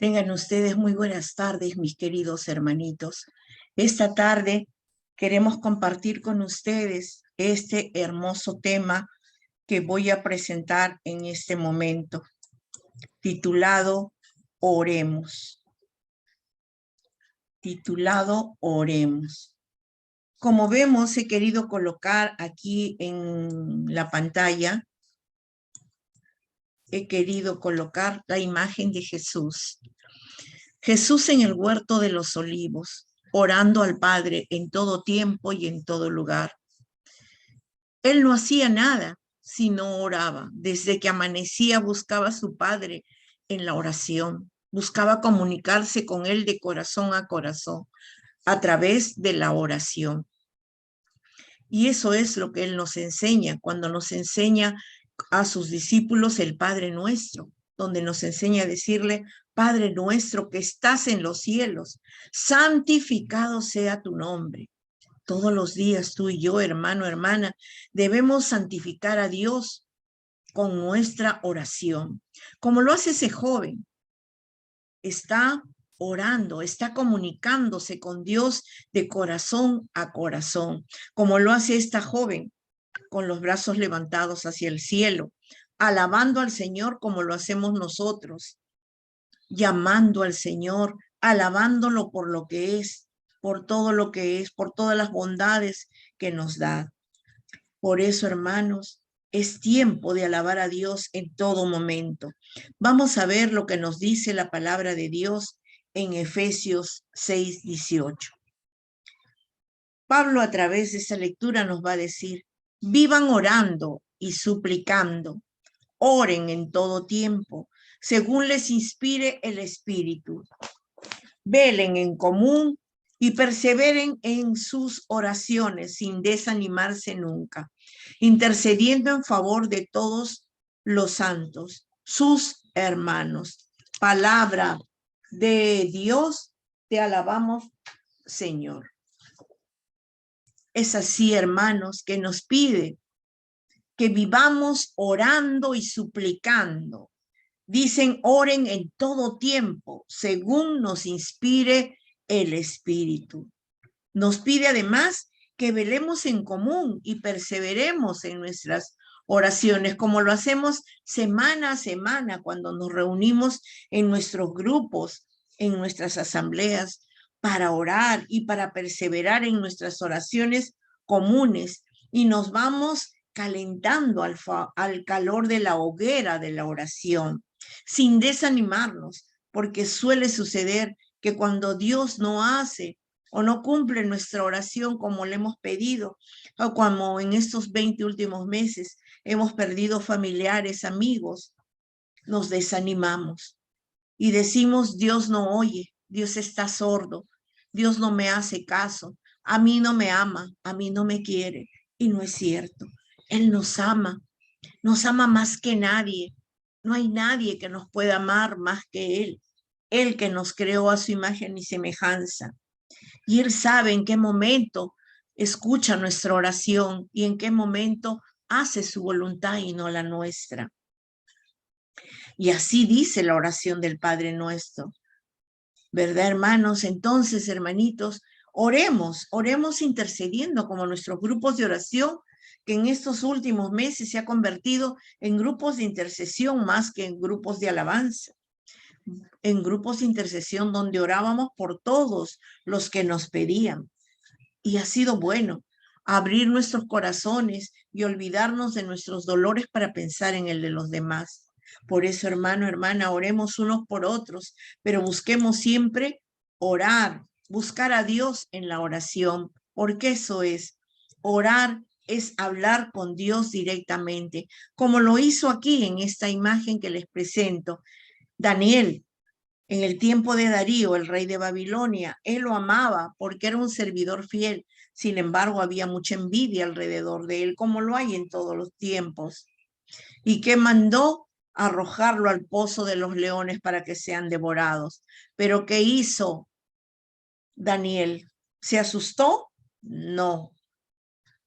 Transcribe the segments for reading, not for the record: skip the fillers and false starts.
Tengan ustedes muy buenas tardes, mis queridos hermanitos. Esta tarde queremos compartir con ustedes este hermoso tema que voy a presentar en este momento, titulado Oremos. Titulado Oremos. Como vemos, he querido colocar aquí en la pantalla, he querido colocar la imagen de Jesús. Jesús en el huerto de los olivos, orando al Padre en todo tiempo y en todo lugar. Él no hacía nada si no oraba. Desde que amanecía buscaba a su Padre en la oración. Buscaba comunicarse con Él de corazón a través de la oración. Y eso es lo que Él nos enseña cuando nos enseña a sus discípulos el Padre Nuestro, donde nos enseña a decirle: Padre nuestro que estás en los cielos, santificado sea tu nombre. Todos los días tú y yo, hermano, hermana, debemos santificar a Dios con nuestra oración. Como lo hace ese joven, está orando, está comunicándose con Dios de corazón a corazón. Como lo hace esta joven, con los brazos levantados hacia el cielo, alabando al Señor como lo hacemos nosotros, llamando al Señor, alabándolo por lo que es, por todo lo que es, por todas las bondades que nos da. Por eso, hermanos, es tiempo de alabar a Dios en todo momento. Vamos a ver lo que nos dice la palabra de Dios en Efesios 6:18. Pablo, a través de esa lectura, nos va a decir: vivan orando y suplicando, oren en todo tiempo, según les inspire el Espíritu. Velen en común y perseveren en sus oraciones sin desanimarse nunca, intercediendo en favor de todos los santos, sus hermanos. Palabra de Dios, te alabamos, Señor. Es así, hermanos, que nos pide que vivamos orando y suplicando. Dicen: oren en todo tiempo, según nos inspire el Espíritu. Nos pide además que velemos en común y perseveremos en nuestras oraciones, como lo hacemos semana a semana cuando nos reunimos en nuestros grupos, en nuestras asambleas, para orar y para perseverar en nuestras oraciones comunes, y nos vamos calentando al calor de la hoguera de la oración, sin desanimarnos, porque suele suceder que cuando Dios no hace o no cumple nuestra oración como le hemos pedido, o como en estos 20 últimos meses hemos perdido familiares, amigos, nos desanimamos y decimos: Dios no oye, Dios está sordo, Dios no me hace caso, a mí no me ama, a mí no me quiere. Y no es cierto. Él nos ama más que nadie. No hay nadie que nos pueda amar más que Él. Él que nos creó a su imagen y semejanza. Y Él sabe en qué momento escucha nuestra oración y en qué momento hace su voluntad y no la nuestra. Y así dice la oración del Padre Nuestro. ¿Verdad, hermanos? Entonces, hermanitos, oremos intercediendo como nuestros grupos de oración, que en estos últimos meses se ha convertido en grupos de intercesión más que en grupos de alabanza. En grupos de intercesión donde orábamos por todos los que nos pedían. Y ha sido bueno abrir nuestros corazones y olvidarnos de nuestros dolores para pensar en el de los demás. Por eso, hermano, hermana, oremos unos por otros, pero busquemos siempre orar, buscar a Dios en la oración, porque eso es, orar es hablar con Dios directamente, como lo hizo aquí en esta imagen que les presento. Daniel, en el tiempo de Darío, el rey de Babilonia, él lo amaba porque era un servidor fiel. Sin embargo, había mucha envidia alrededor de él, como lo hay en todos los tiempos. Y que mandó arrojarlo al pozo de los leones para que sean devorados. Pero ¿qué hizo Daniel? ¿Se asustó? No.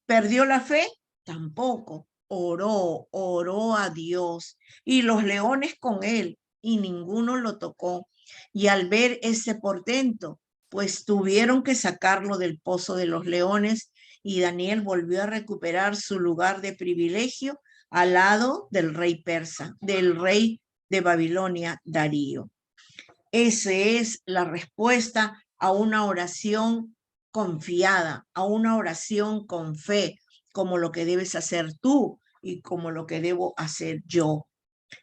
¿Perdió la fe? Tampoco. Oró a Dios y los leones con él, y ninguno lo tocó. Y al ver ese portento, pues tuvieron que sacarlo del pozo de los leones y Daniel volvió a recuperar su lugar de privilegio al lado del rey persa, del rey de Babilonia, Darío. Esa es la respuesta a una oración confiada, a una oración con fe, como lo que debes hacer tú y como lo que debo hacer yo,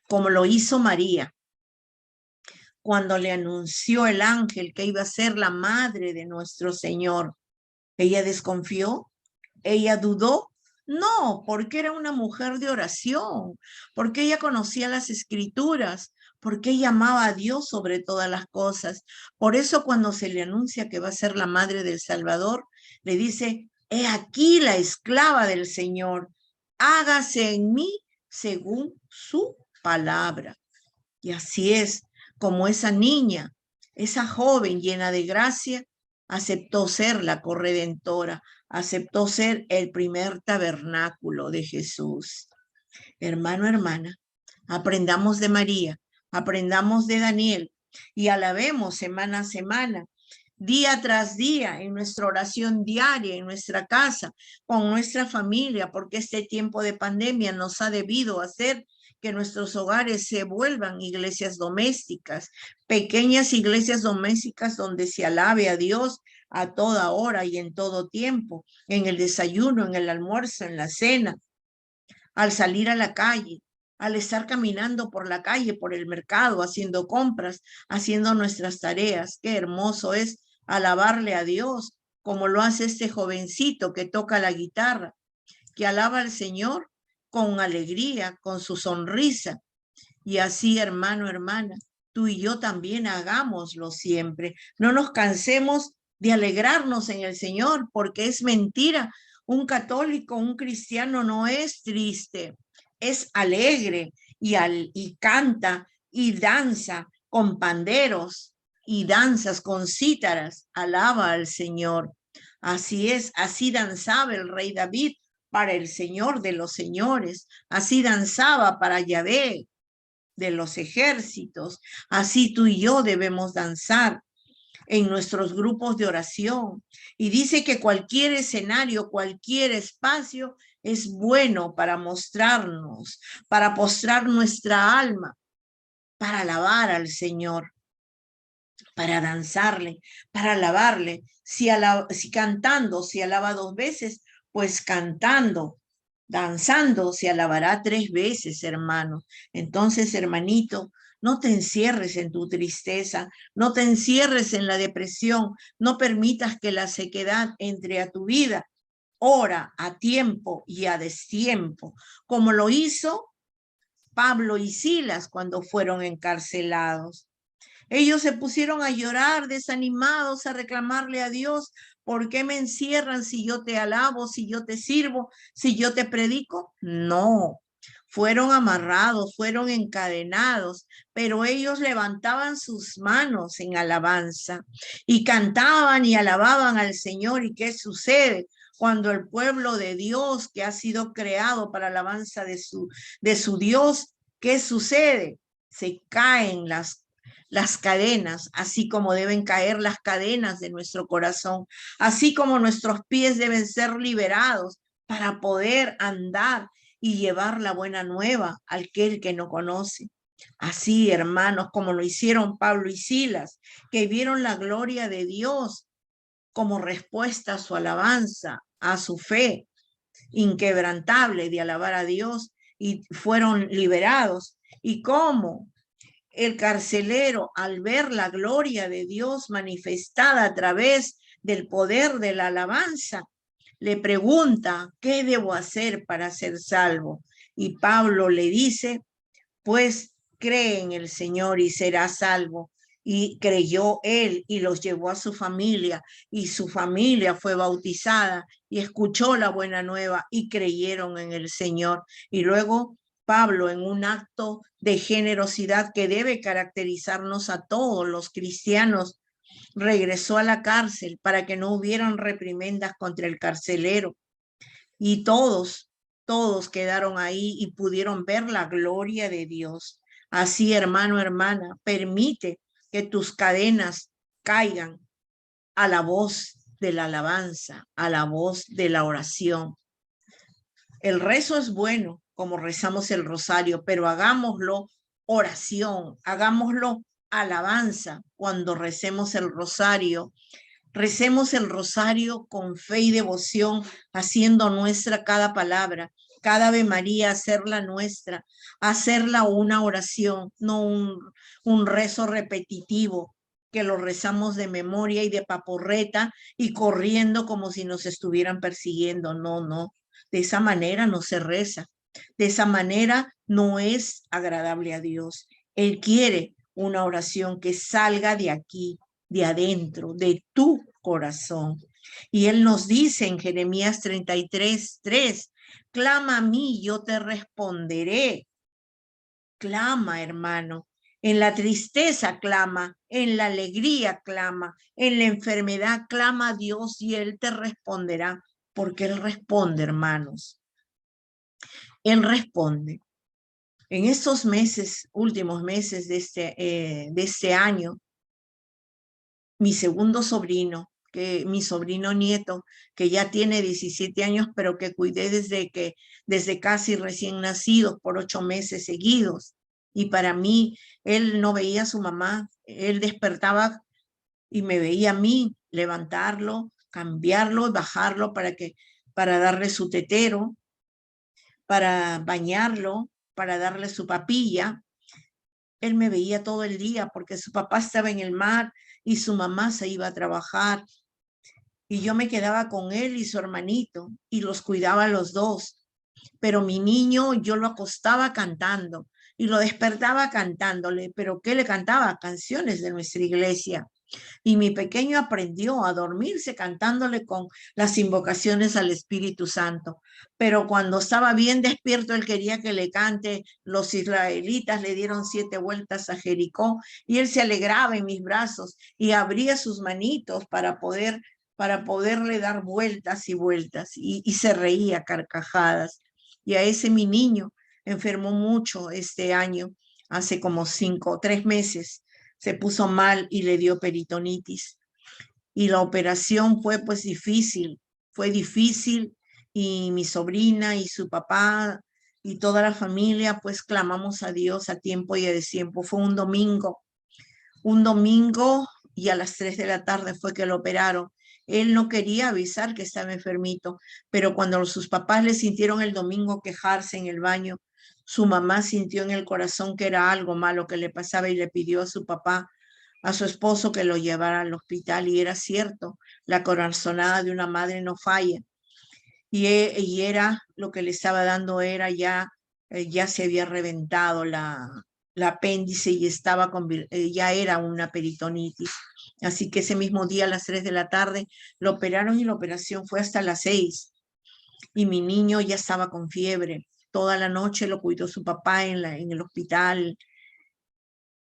como lo hizo María cuando le anunció el ángel que iba a ser la madre de nuestro Señor. ¿Ella desconfió? ¿Ella dudó? No, porque era una mujer de oración, porque ella conocía las escrituras, porque ella amaba a Dios sobre todas las cosas. Por eso cuando se le anuncia que va a ser la madre del Salvador, le dice, he aquí la esclava del Señor, hágase en mí según su palabra. Y así es como esa niña, esa joven llena de gracia, aceptó ser la corredentora, aceptó ser el primer tabernáculo de Jesús. Hermano, hermana, aprendamos de María, aprendamos de Daniel y alabemos semana a semana, día tras día, en nuestra oración diaria, en nuestra casa, con nuestra familia, porque este tiempo de pandemia nos ha debido hacer que nuestros hogares se vuelvan iglesias domésticas, pequeñas iglesias domésticas donde se alabe a Dios a toda hora y en todo tiempo, en el desayuno, en el almuerzo, en la cena, al salir a la calle, al estar caminando por la calle, por el mercado, haciendo compras, haciendo nuestras tareas. Qué hermoso es alabarle a Dios, como lo hace este jovencito que toca la guitarra, que alaba al Señor con alegría, con su sonrisa. Y así, hermano, hermana, tú y yo también hagámoslo siempre. No nos cansemos de alegrarnos en el Señor, porque es mentira. Un católico, un cristiano no es triste, es alegre y canta y danza con panderos y danzas con cítaras. Alaba al Señor. Así es, así danzaba el rey David para el Señor de los señores. Así danzaba para Yahvé de los ejércitos. Así tú y yo debemos danzar en nuestros grupos de oración. Y dice que cualquier escenario, cualquier espacio es bueno para mostrarnos, para postrar nuestra alma, para alabar al Señor, para danzarle, para alabarle. Si cantando se alaba 2 veces, pues cantando, danzando se alabará 3 veces, hermano. Entonces, hermanito, no te encierres en tu tristeza, no te encierres en la depresión, no permitas que la sequedad entre a tu vida. Ora a tiempo y a destiempo, como lo hizo Pablo y Silas cuando fueron encarcelados. Ellos se pusieron a llorar, desanimados, a reclamarle a Dios, ¿por qué me encierran si yo te alabo, si yo te sirvo, si yo te predico? No, fueron amarrados, fueron encadenados, pero ellos levantaban sus manos en alabanza y cantaban y alababan al Señor. ¿Y qué sucede? Cuando el pueblo de Dios, que ha sido creado para alabanza de su Dios, ¿qué sucede? Se caen las cadenas, así como deben caer las cadenas de nuestro corazón, así como nuestros pies deben ser liberados para poder andar y llevar la buena nueva al que no conoce. Así, hermanos, como lo hicieron Pablo y Silas, que vieron la gloria de Dios como respuesta a su alabanza, a su fe inquebrantable de alabar a Dios y fueron liberados. ¿Y cómo? El carcelero, al ver la gloria de Dios manifestada a través del poder de la alabanza, le pregunta, ¿qué debo hacer para ser salvo? Y Pablo le dice, pues cree en el Señor y será salvo. Y creyó él y los llevó a su familia y su familia fue bautizada y escuchó la buena nueva y creyeron en el Señor. Y luego Pablo, en un acto de generosidad que debe caracterizarnos a todos los cristianos, regresó a la cárcel para que no hubieran reprimendas contra el carcelero. Y todos quedaron ahí y pudieron ver la gloria de Dios. Así, hermano, hermana, permite que tus cadenas caigan a la voz de la alabanza, a la voz de la oración. El rezo es bueno, como rezamos el rosario, pero hagámoslo oración, hagámoslo alabanza cuando recemos el rosario. Recemos el rosario con fe y devoción, haciendo nuestra cada palabra, cada Ave María, hacerla nuestra, hacerla una oración, no un rezo repetitivo, que lo rezamos de memoria y de paporreta y corriendo como si nos estuvieran persiguiendo. No, no, de esa manera no se reza, de esa manera no es agradable a Dios. Él quiere una oración que salga de aquí, de adentro, de tu corazón. Y Él nos dice en Jeremías 33:3, clama a mí, yo te responderé. Clama, hermano. En la tristeza clama, en la alegría clama, en la enfermedad clama a Dios y Él te responderá, porque Él responde, hermanos. Él responde. En estos meses, últimos meses de este año, mi segundo sobrino, mi sobrino nieto, que ya tiene 17 años, pero que cuidé desde casi recién nacidos por 8 meses seguidos. Y para mí, él no veía a su mamá, él despertaba y me veía a mí levantarlo, cambiarlo y bajarlo para darle su tetero, para bañarlo, para darle su papilla. Él me veía todo el día porque su papá estaba en el mar y su mamá se iba a trabajar. Y yo me quedaba con él y su hermanito y los cuidaba a los dos. Pero mi niño yo lo acostaba cantando y lo despertaba cantándole. ¿Pero qué le cantaba? Canciones de nuestra iglesia. Y mi pequeño aprendió a dormirse cantándole con las invocaciones al Espíritu Santo. Pero cuando estaba bien despierto, él quería que le cante. Los israelitas le dieron 7 vueltas a Jericó y él se alegraba en mis brazos y abría sus manitos para poderle dar vueltas y vueltas y se reía carcajadas. Y a ese mi niño enfermó mucho este año, hace como 3 meses se puso mal y le dio peritonitis. Y la operación fue difícil y mi sobrina y su papá y toda la familia pues clamamos a Dios a tiempo y a destiempo. Fue un domingo y a las 3 de la tarde fue que lo operaron. Él no quería avisar que estaba enfermito, pero cuando sus papás le sintieron el domingo quejarse en el baño, su mamá sintió en el corazón que era algo malo que le pasaba y le pidió a su papá, a su esposo, que lo llevara al hospital. Y era cierto, la corazonada de una madre no falla. Y era lo que le estaba dando, era ya se había reventado la apéndice y ya era una peritonitis. Así que ese mismo día a las 3 de la tarde lo operaron y la operación fue hasta las 6. Y mi niño ya estaba con fiebre. Toda la noche lo cuidó su papá en el hospital.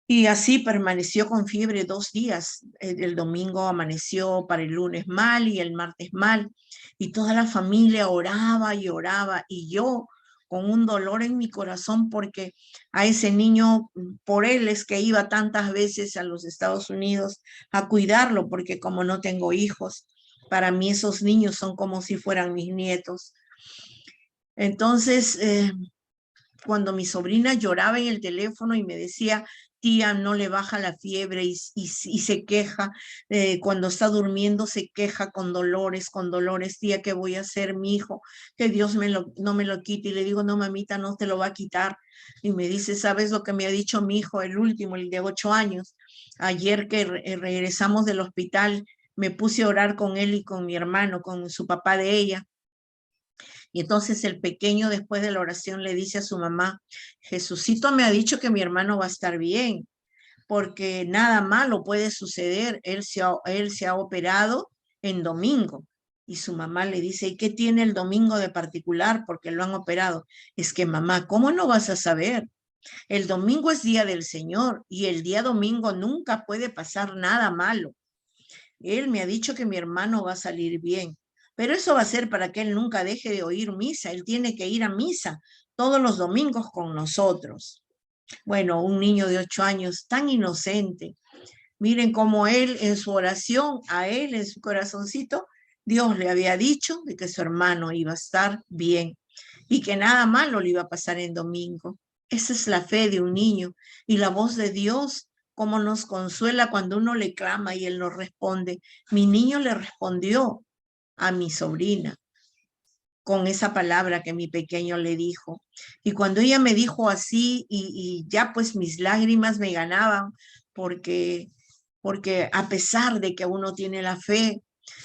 Y así permaneció con fiebre 2 días. El domingo amaneció para el lunes mal y el martes mal. Y toda la familia oraba y oraba. Y yo con un dolor en mi corazón porque a ese niño, por él es que iba tantas veces a los Estados Unidos a cuidarlo, porque como no tengo hijos, para mí esos niños son como si fueran mis nietos. Entonces, cuando mi sobrina lloraba en el teléfono y me decía, tía, no le baja la fiebre y se queja, cuando está durmiendo se queja con dolores, tía, ¿qué voy a hacer, mi hijo? Que Dios no me lo quite. Y le digo, no, mamita, no te lo va a quitar. Y me dice, ¿sabes lo que me ha dicho mi hijo, el último, el de 8 años? Ayer que regresamos del hospital, me puse a orar con él y con mi hermano, con su papá de ella. Y entonces el pequeño, después de la oración, le dice a su mamá, Jesucito me ha dicho que mi hermano va a estar bien, porque nada malo puede suceder. Él se ha operado en domingo. Y su mamá le dice, ¿y qué tiene el domingo de particular? Porque lo han operado. Es que, mamá, ¿cómo no vas a saber? El domingo es día del Señor y el día domingo nunca puede pasar nada malo. Él me ha dicho que mi hermano va a salir bien, pero eso va a ser para que él nunca deje de oír misa. Él tiene que ir a misa todos los domingos con nosotros. Bueno, un niño de 8 años tan inocente. Miren cómo él en su oración, a él en su corazoncito, Dios le había dicho de que su hermano iba a estar bien y que nada malo le iba a pasar en domingo. Esa es la fe de un niño y la voz de Dios, cómo nos consuela cuando uno le clama y él nos responde. Mi niño le respondió a mi sobrina con esa palabra que mi pequeño le dijo. Y cuando ella me dijo así y ya pues mis lágrimas me ganaban porque, porque a pesar de que uno tiene la fe,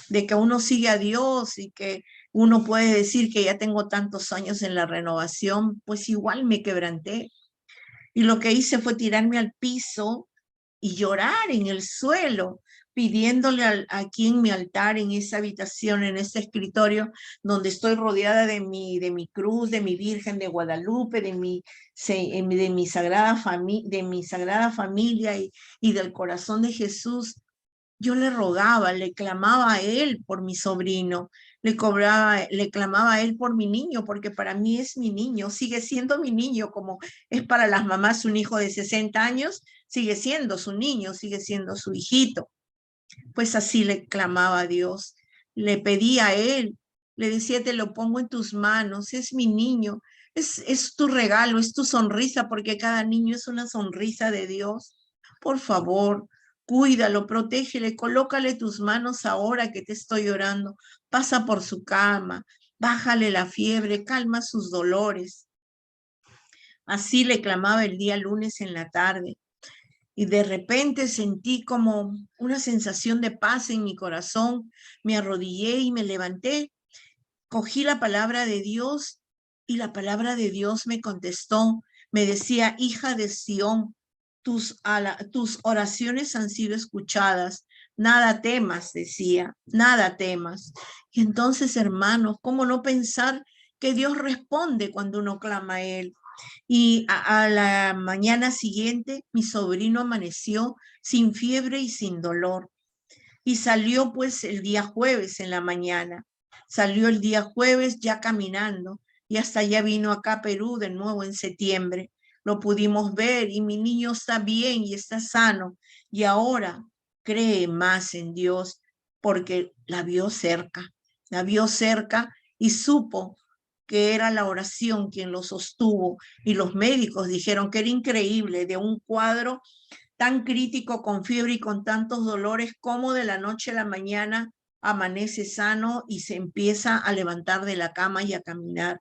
de que uno sigue a Dios y que uno puede decir que ya tengo tantos años en la renovación, pues igual me quebranté. Y lo que hice fue tirarme al piso y llorar en el suelo, pidiéndole aquí en mi altar, en esa habitación, en ese escritorio, donde estoy rodeada de mi cruz, de mi Virgen de Guadalupe, de mi sagrada familia y del corazón de Jesús. Yo le rogaba, le clamaba a él por mi sobrino, le clamaba a él por mi niño, porque para mí es mi niño, sigue siendo mi niño, como es para las mamás un hijo de 60 años, sigue siendo su niño, sigue siendo su hijito. Pues así le clamaba a Dios, le pedía a él, le decía, te lo pongo en tus manos, es mi niño, es tu regalo, es tu sonrisa, porque cada niño es una sonrisa de Dios. Por favor, cuídalo, protégele, colócale tus manos ahora que te estoy orando, pasa por su cama, bájale la fiebre, calma sus dolores. Así le clamaba el día lunes en la tarde y de repente sentí como una sensación de paz en mi corazón. Me arrodillé y me levanté, cogí la palabra de Dios y la palabra de Dios me contestó. Me decía, hija de Sión, tus oraciones han sido escuchadas. Nada temas, decía, nada temas. Y entonces, hermanos, ¿cómo no pensar que Dios responde cuando uno clama a Él? Y a la mañana siguiente, mi sobrino amaneció sin fiebre y sin dolor. Y salió pues el día jueves en la mañana. Salió el día jueves ya caminando y hasta ya vino acá a Perú de nuevo en septiembre. Lo pudimos ver y mi niño está bien y está sano. Y ahora cree más en Dios porque la vio cerca y supo que era la oración quien lo sostuvo. Y los médicos dijeron que era increíble de un cuadro tan crítico, con fiebre y con tantos dolores, como de la noche a la mañana amanece sano y se empieza a levantar de la cama y a caminar.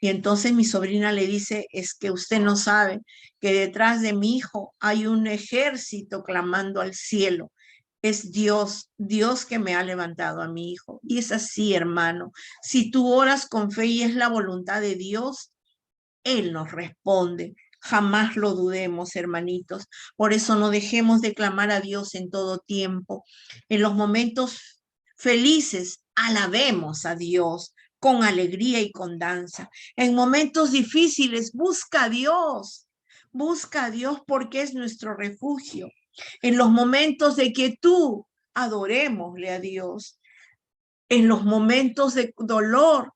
Y entonces mi sobrina le dice, es que usted no sabe que detrás de mi hijo hay un ejército clamando al cielo. Es Dios, Dios que me ha levantado a mi hijo. Y es así, hermano. Si tú oras con fe y es la voluntad de Dios, Él nos responde. Jamás lo dudemos, hermanitos. Por eso no dejemos de clamar a Dios en todo tiempo. En los momentos felices, alabemos a Dios con alegría y con danza. En momentos difíciles, busca a Dios. Busca a Dios porque es nuestro refugio. En los momentos de quietud, adorémosle a Dios. En los momentos de dolor,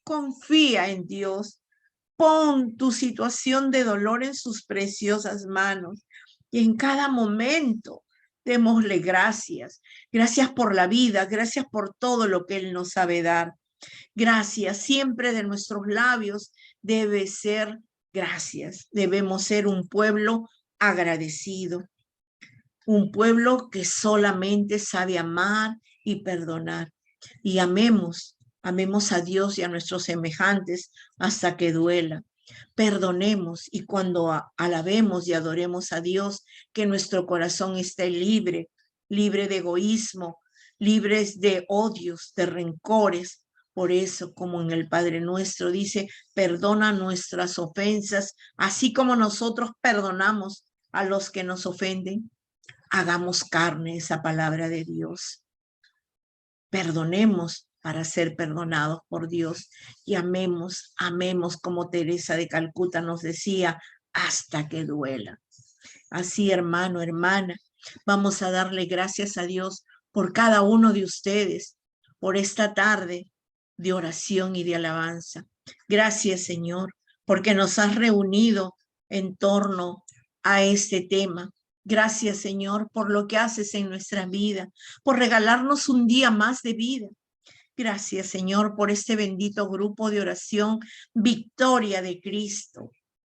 confía en Dios. Pon tu situación de dolor en sus preciosas manos y en cada momento démosle gracias. Gracias por la vida, gracias por todo lo que Él nos sabe dar. Gracias, siempre de nuestros labios debe ser gracias. Debemos ser un pueblo agradecido, un pueblo que solamente sabe amar y perdonar. Y amemos a Dios y a nuestros semejantes hasta que duela. Perdonemos y cuando alabemos y adoremos a Dios, que nuestro corazón esté libre, libre de egoísmo, libres de odios, de rencores. Por eso, como en el Padre Nuestro dice, perdona nuestras ofensas, así como nosotros perdonamos a los que nos ofenden. Hagamos carne esa palabra de Dios. Perdonemos para ser perdonados por Dios y amemos como Teresa de Calcuta nos decía, hasta que duela. Así, hermano, hermana, vamos a darle gracias a Dios por cada uno de ustedes, por esta tarde de oración y de alabanza. Gracias, Señor, porque nos has reunido en torno a este tema. Gracias, Señor, por lo que haces en nuestra vida, por regalarnos un día más de vida. Gracias, Señor, por este bendito grupo de oración, Victoria de Cristo.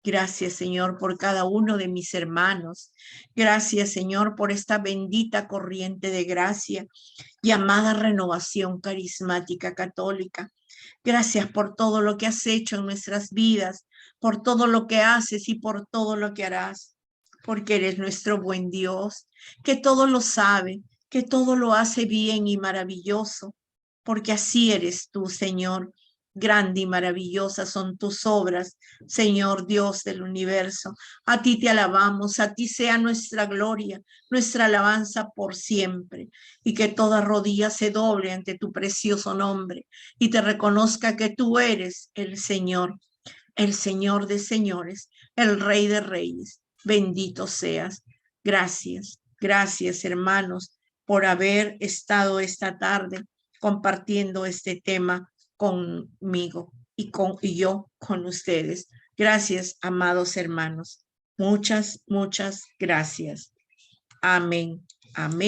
Gracias, Señor, por cada uno de mis hermanos. Gracias, Señor, por esta bendita corriente de gracia llamada Renovación Carismática Católica. Gracias por todo lo que has hecho en nuestras vidas, por todo lo que haces y por todo lo que harás, porque eres nuestro buen Dios, que todo lo sabe, que todo lo hace bien y maravilloso, porque así eres tú, Señor. Grande y maravillosa son tus obras, Señor Dios del universo. A ti te alabamos, a ti sea nuestra gloria, nuestra alabanza por siempre, y que toda rodilla se doble ante tu precioso nombre y te reconozca que tú eres el Señor de señores, el Rey de reyes. Bendito seas. Gracias, gracias, hermanos, por haber estado esta tarde compartiendo este tema conmigo y yo con ustedes. Gracias, amados hermanos. Muchas, muchas gracias. Amén. Amén.